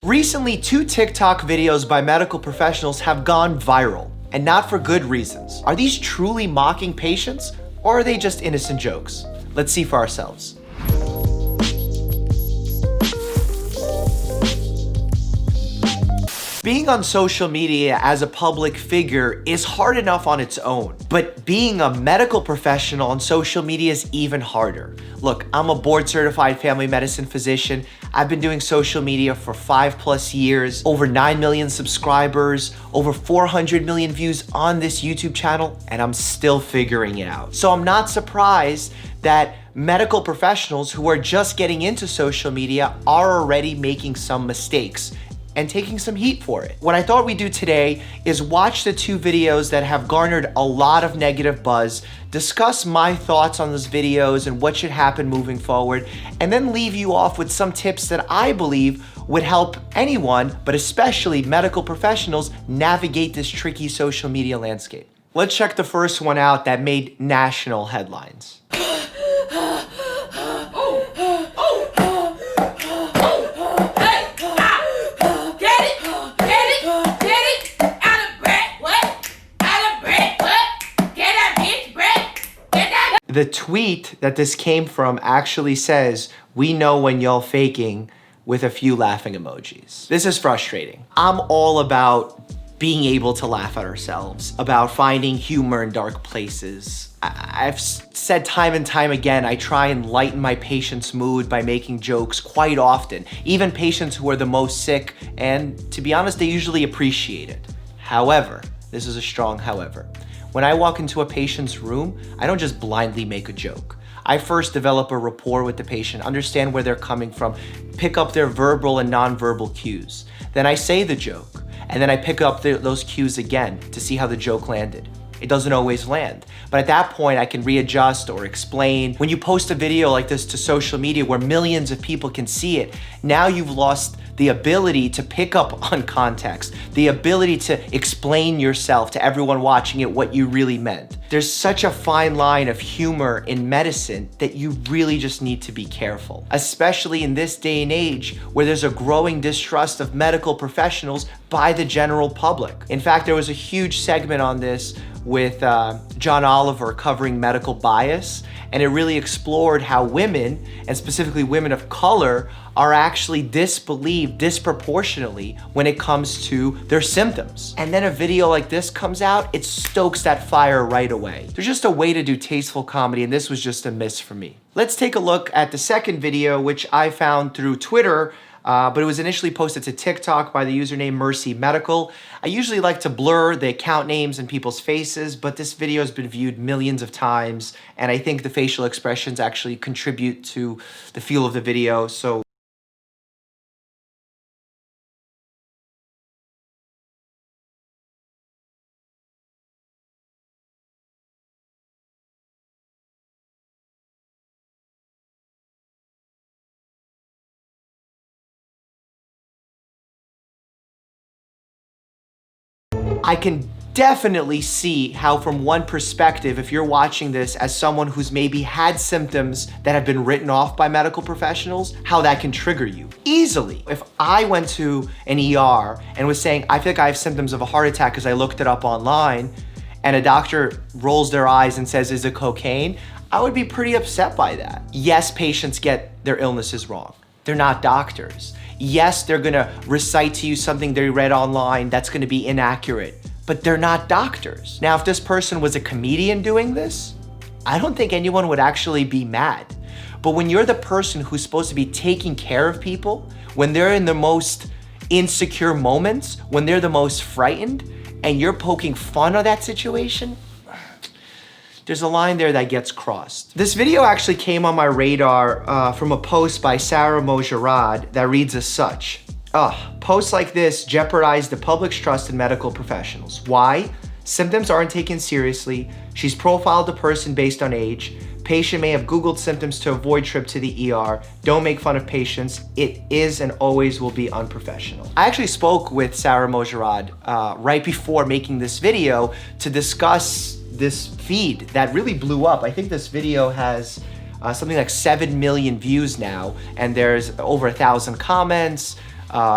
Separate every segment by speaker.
Speaker 1: Recently, 2 TikTok videos by medical professionals have gone viral, and not for good reasons. Are these truly mocking patients, or are they just innocent jokes? Let's see for ourselves. Being on social media as a public figure is hard enough on its own, but being a medical professional on social media is even harder. Look, I'm a board-certified family medicine physician. I've been doing social media for 5+ years, over 9 million subscribers, over 400 million views on this YouTube channel, and I'm still figuring it out. So I'm not surprised that medical professionals who are just getting into social media are already making some mistakes and taking some heat for it. What I thought we'd do today is watch the 2 videos that have garnered a lot of negative buzz, discuss my thoughts on those videos and what should happen moving forward, and then leave you off with some tips that I believe would help anyone, but especially medical professionals, navigate this tricky social media landscape. Let's check the first one out that made national headlines. The tweet that this came from actually says, "We know when y'all faking," with a few laughing emojis. This is frustrating. I'm all about being able to laugh at ourselves, about finding humor in dark places. I've said time and time again, I try and lighten my patients' mood by making jokes quite often, even patients who are the most sick, and to be honest, they usually appreciate it. However, this is a strong however. When I walk into a patient's room, I don't just blindly make a joke. I first develop a rapport with the patient, understand where they're coming from, pick up their verbal and nonverbal cues. Then I say the joke, and then I pick up those cues again to see how the joke landed. It doesn't always land, but at that point I can readjust or explain. When you post a video like this to social media where millions of people can see it, now you've lost the ability to pick up on context, the ability to explain yourself to everyone watching it what you really meant. There's such a fine line of humor in medicine that you really just need to be careful, especially in this day and age where there's a growing distrust of medical professionals by the general public. In fact, there was a huge segment on this with John Oliver covering medical bias, and it really explored how women, and specifically women of color, are actually disbelieved disproportionately when it comes to their symptoms. And then a video like this comes out, it stokes that fire right away. There's just a way to do tasteful comedy, and this was just a miss for me. Let's take a look at the second video, which I found through Twitter, but it was initially posted to TikTok by the username Mercy Medical. I usually like to blur the account names and people's faces, but this video has been viewed millions of times, and I think the facial expressions actually contribute to the feel of the video, so I can definitely see how from one perspective, if you're watching this as someone who's maybe had symptoms that have been written off by medical professionals, how that can trigger you easily. If I went to an ER and was saying, I feel like I have symptoms of a heart attack because I looked it up online, and a doctor rolls their eyes and says, is it cocaine? I would be pretty upset by that. Yes, patients get their illnesses wrong. They're not doctors. Yes, they're gonna recite to you something they read online that's gonna be inaccurate, but they're not doctors. Now, if this person was a comedian doing this, I don't think anyone would actually be mad. But when you're the person who's supposed to be taking care of people, when they're in the most insecure moments, when they're the most frightened, and you're poking fun of that situation, there's a line there that gets crossed. This video actually came on my radar from a post by Sarah Mojarrad that reads as such. Posts like this jeopardize the public's trust in medical professionals. Why? Symptoms aren't taken seriously. She's profiled the person based on age. Patient may have Googled symptoms to avoid trip to the ER. Don't make fun of patients. It is and always will be unprofessional. I actually spoke with Sarah Mojarrad right before making this video to discuss this feed that really blew up. I think this video has something like 7 million views now, and there's over 1,000 comments.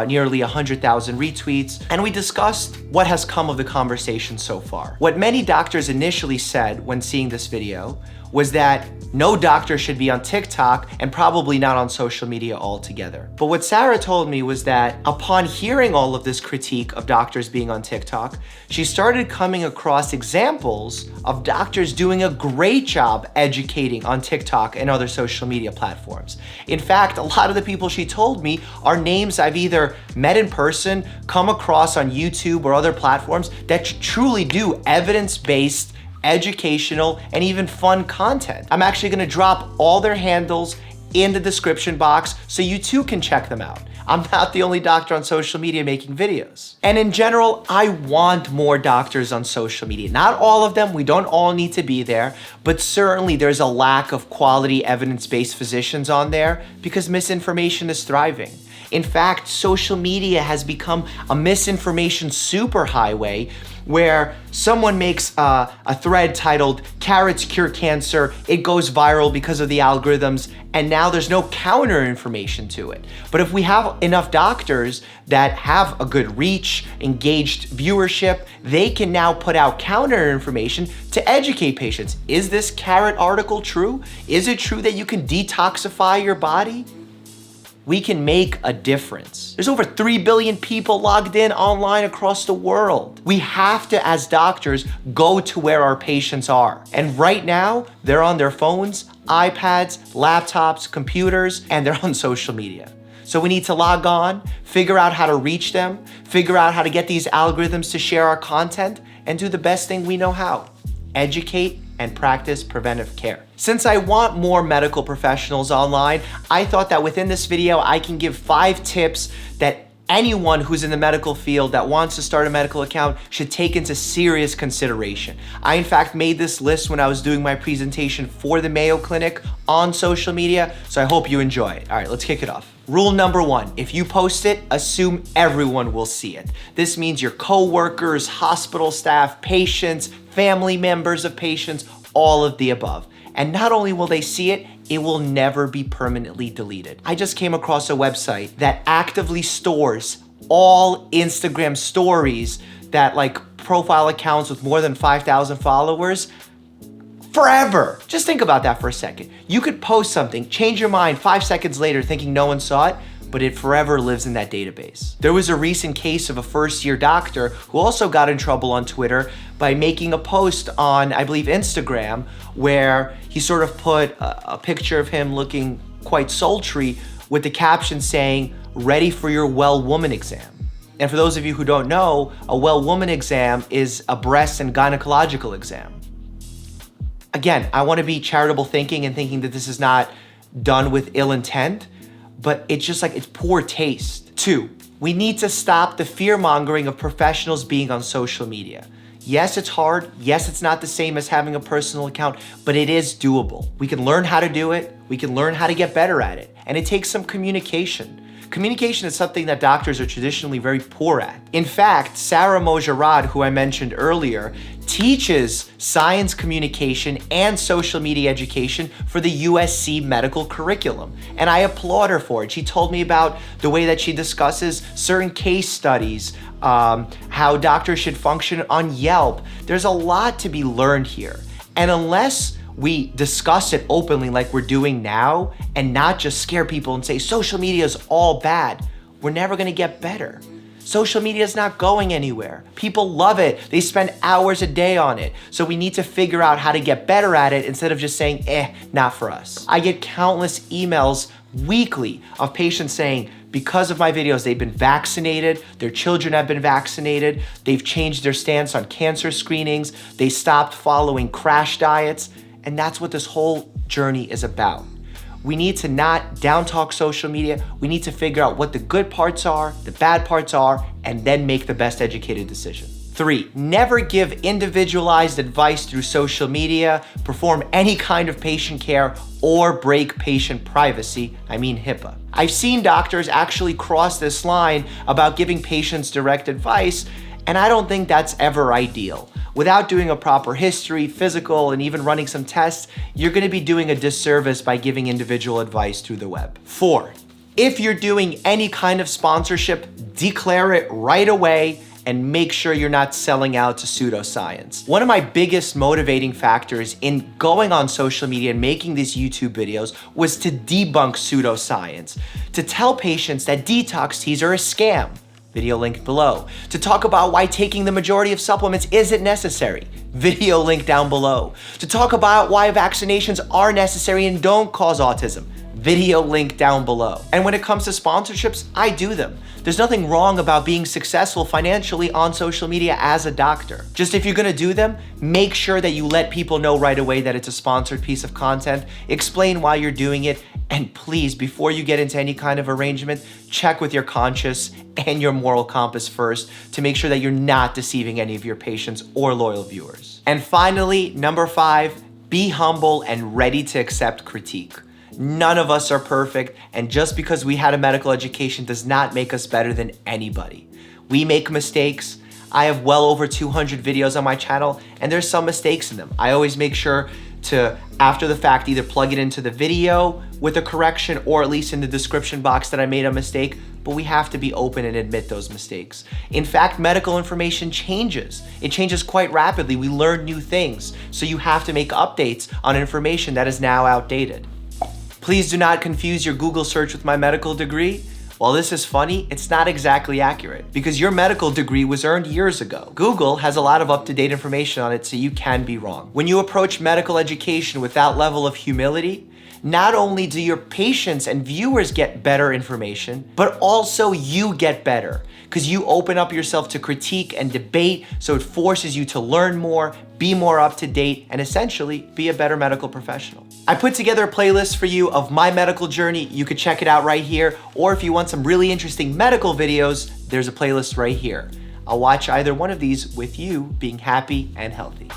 Speaker 1: nearly 100,000 retweets, and we discussed what has come of the conversation so far. What many doctors initially said when seeing this video was that no doctor should be on TikTok and probably not on social media altogether. But what Sarah told me was that upon hearing all of this critique of doctors being on TikTok, she started coming across examples of doctors doing a great job educating on TikTok and other social media platforms. In fact, a lot of the people she told me are names I've either met in person, come across on YouTube or other platforms that truly do evidence-based, educational, and even fun content. I'm actually gonna drop all their handles in the description box so you too can check them out. I'm not the only doctor on social media making videos. And in general, I want more doctors on social media. Not all of them, we don't all need to be there, but certainly there's a lack of quality evidence-based physicians on there because misinformation is thriving. In fact, social media has become a misinformation superhighway where someone makes a thread titled "Carrots Cure Cancer," it goes viral because of the algorithms, and now there's no counter information to it. But if we have enough doctors that have a good reach, engaged viewership, they can now put out counter information to educate patients. Is this carrot article true? Is it true that you can detoxify your body? We can make a difference. There's over 3 billion people logged in online across the world. We have to, as doctors, go to where our patients are. And right now, they're on their phones, iPads, laptops, computers, and they're on social media. So we need to log on, figure out how to reach them, figure out how to get these algorithms to share our content, and do the best thing we know how: educate and practice preventive care. Since I want more medical professionals online, I thought that within this video, I can give 5 tips that anyone who's in the medical field that wants to start a medical account should take into serious consideration. I, in fact, made this list when I was doing my presentation for the Mayo Clinic on social media, so I hope you enjoy it. All right, let's kick it off. Rule number 1, if you post it, assume everyone will see it. This means your coworkers, hospital staff, patients, family members of patients, all of the above. And not only will they see it, it will never be permanently deleted. I just came across a website that actively stores all Instagram stories that profile accounts with more than 5,000 followers forever. Just think about that for a second. You could post something, change your mind 5 seconds later thinking no one saw it, but it forever lives in that database. There was a recent case of a first-year doctor who also got in trouble on Twitter by making a post on, I believe, Instagram, where he sort of put a picture of him looking quite sultry with the caption saying, "Ready for your well woman exam." And for those of you who don't know, a well woman exam is a breast and gynecological exam. Again, I want to be charitable thinking and thinking that this is not done with ill intent, but it's just it's poor taste. 2, we need to stop the fear-mongering of professionals being on social media. Yes, it's hard. Yes, it's not the same as having a personal account, but it is doable. We can learn how to do it. We can learn how to get better at it. And it takes some communication. Communication is something that doctors are traditionally very poor at. In fact, Sarah Mojarrad, who I mentioned earlier, teaches science communication and social media education for the USC medical curriculum. And I applaud her for it. She told me about the way that she discusses certain case studies, how doctors should function on Yelp. There's a lot to be learned here. And unless we discuss it openly like we're doing now and not just scare people and say social media is all bad, we're never gonna get better. Social media is not going anywhere. People love it. They spend hours a day on it. So we need to figure out how to get better at it instead of just saying, not for us. I get countless emails weekly of patients saying, because of my videos, they've been vaccinated, their children have been vaccinated, they've changed their stance on cancer screenings, they stopped following crash diets, and that's what this whole journey is about. We need to not down talk social media. We need to figure out what the good parts are, the bad parts are, and then make the best educated decision. 3, never give individualized advice through social media, perform any kind of patient care, or break patient privacy, I mean HIPAA. I've seen doctors actually cross this line about giving patients direct advice, and I don't think that's ever ideal. Without doing a proper history, physical, and even running some tests, you're gonna be doing a disservice by giving individual advice through the web. 4, If you're doing any kind of sponsorship, declare it right away and make sure you're not selling out to pseudoscience. One of my biggest motivating factors in going on social media and making these YouTube videos was to debunk pseudoscience, to tell patients that detox teas are a scam, video link below, to talk about why taking the majority of supplements isn't necessary, video link down below, to talk about why vaccinations are necessary and don't cause autism, video link down below. And when it comes to sponsorships, I do them. There's nothing wrong about being successful financially on social media as a doctor. Just if you're gonna do them, make sure that you let people know right away that it's a sponsored piece of content, explain why you're doing it, and please, before you get into any kind of arrangement, check with your conscience and your moral compass first to make sure that you're not deceiving any of your patients or loyal viewers. And finally, number 5, be humble and ready to accept critique. None of us are perfect, and just because we had a medical education does not make us better than anybody. We make mistakes. I have well over 200 videos on my channel, and there's some mistakes in them. I always make sure to, after the fact, either plug it into the video with a correction or at least in the description box that I made a mistake, but we have to be open and admit those mistakes. In fact, medical information changes. It changes quite rapidly. We learn new things, so you have to make updates on information that is now outdated. Please do not confuse your Google search with my medical degree. While this is funny, it's not exactly accurate because your medical degree was earned years ago. Google has a lot of up-to-date information on it, so you can be wrong. When you approach medical education with that level of humility, not only do your patients and viewers get better information, but also you get better because you open up yourself to critique and debate, so it forces you to learn more, be more up to date, and essentially be a better medical professional. I put together a playlist for you of my medical journey. You could check it out right here, or if you want some really interesting medical videos, there's a playlist right here. I'll watch either one of these with you being happy and healthy.